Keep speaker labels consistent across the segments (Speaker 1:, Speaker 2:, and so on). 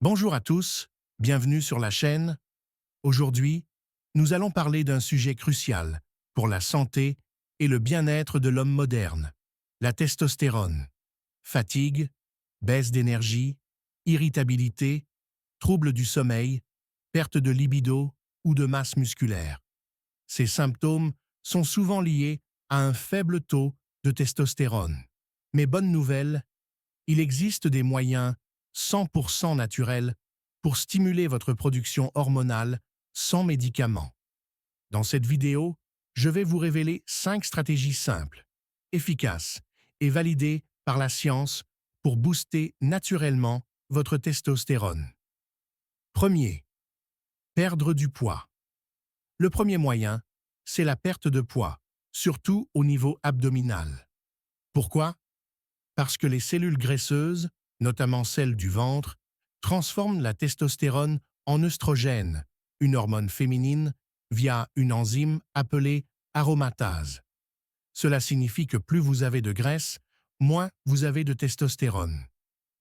Speaker 1: Bonjour à tous, bienvenue sur la chaîne. Aujourd'hui, nous allons parler d'un sujet crucial pour la santé et le bien-être de l'homme moderne, la testostérone. Fatigue, baisse d'énergie, irritabilité, troubles du sommeil, perte de libido ou de masse musculaire. Ces symptômes sont souvent liés à un faible taux de testostérone. Mais bonne nouvelle, il existe des moyens 100% naturels pour stimuler votre production hormonale sans médicaments. Dans cette vidéo, je vais vous révéler 5 stratégies simples, efficaces et validées par la science pour booster naturellement votre testostérone. Premier, perdre du poids. Le premier moyen, c'est la perte de poids, surtout au niveau abdominal. Pourquoi? Parce que les cellules graisseuses, notamment celles du ventre, transforment la testostérone en œstrogène, une hormone féminine, via une enzyme appelée aromatase. Cela signifie que plus vous avez de graisse, moins vous avez de testostérone.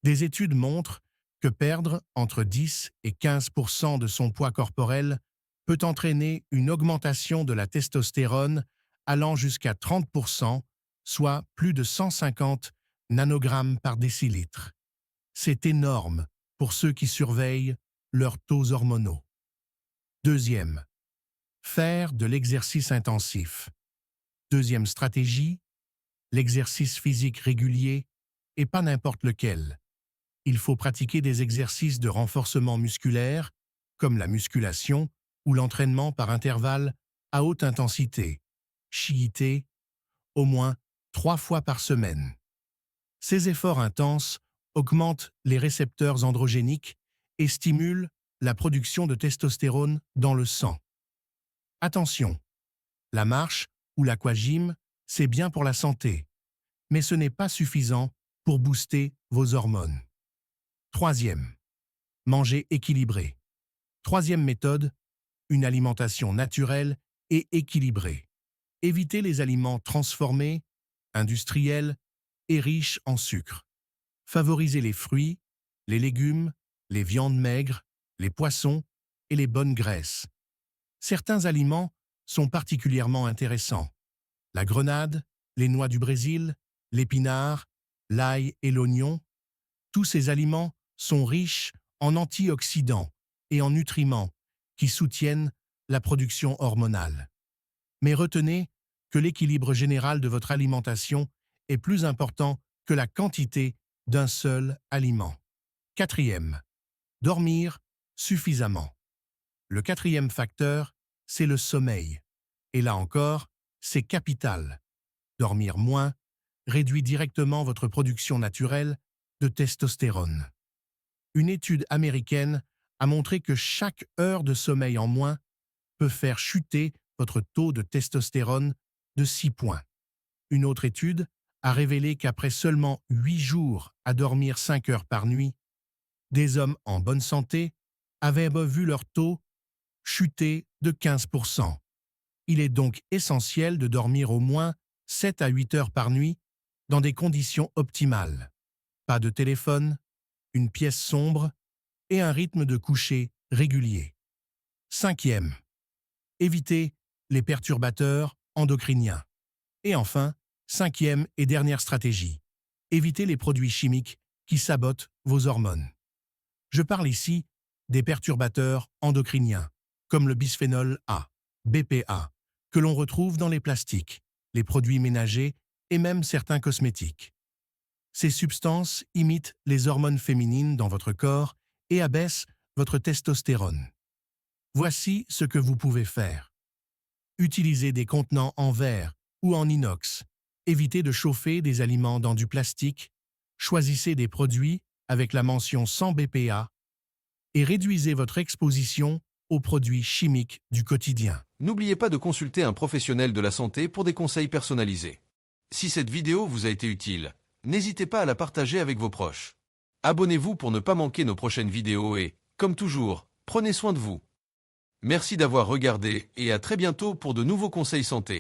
Speaker 1: Des études montrent que perdre entre 10 et 15% de son poids corporel peut entraîner une augmentation de la testostérone allant jusqu'à 30%, soit plus de 150 nanogrammes par décilitre. C'est énorme pour ceux qui surveillent leurs taux hormonaux. Deuxième, faire de l'exercice intensif. Deuxième stratégie, l'exercice physique régulier et pas n'importe lequel. Il faut pratiquer des exercices de renforcement musculaire, comme la musculation ou l'entraînement par intervalles à haute intensité, HIIT, au moins 3 fois par semaine. Ces efforts intenses augmentent les récepteurs androgéniques et stimulent la production de testostérone dans le sang. Attention, la marche ou l'aquagym, c'est bien pour la santé, mais ce n'est pas suffisant pour booster vos hormones. Troisième, manger équilibré. Troisième méthode, une alimentation naturelle et équilibrée. Évitez les aliments transformés, industriels et riches en sucre. Favorisez les fruits, les légumes, les viandes maigres, les poissons et les bonnes graisses. Certains aliments sont particulièrement intéressants. La grenade, les noix du Brésil, l'épinard, l'ail et l'oignon. Tous ces aliments sont riches en antioxydants et en nutriments qui soutiennent la production hormonale. Mais retenez que l'équilibre général de votre alimentation est plus important que la quantité d'un seul aliment. Quatrième, dormir suffisamment. Le quatrième facteur, c'est le sommeil. Et là encore, c'est capital. Dormir moins réduit directement votre production naturelle de testostérone. Une étude américaine a montré que chaque heure de sommeil en moins peut faire chuter votre taux de testostérone de 6 points. Une autre étude a révélé qu'après seulement 8 jours à dormir 5 heures par nuit, des hommes en bonne santé avaient vu leur taux chuter de 15%. Il est donc essentiel de dormir au moins 7 à 8 heures par nuit dans des conditions optimales. Pas de téléphone, une pièce sombre et un rythme de coucher régulier. Cinquième, évitez les perturbateurs endocriniens. Et enfin, cinquième et dernière stratégie, évitez les produits chimiques qui sabotent vos hormones. Je parle ici des perturbateurs endocriniens, comme le bisphénol A, BPA, que l'on retrouve dans les plastiques, les produits ménagers et même certains cosmétiques. Ces substances imitent les hormones féminines dans votre corps et abaissent votre testostérone. Voici ce que vous pouvez faire. Utilisez des contenants en verre ou en inox. Évitez de chauffer des aliments dans du plastique. Choisissez des produits avec la mention sans BPA et réduisez votre exposition aux produits chimiques du quotidien.
Speaker 2: N'oubliez pas de consulter un professionnel de la santé pour des conseils personnalisés. Si cette vidéo vous a été utile, n'hésitez pas à la partager avec vos proches. Abonnez-vous pour ne pas manquer nos prochaines vidéos et, comme toujours, prenez soin de vous. Merci d'avoir regardé et à très bientôt pour de nouveaux conseils santé.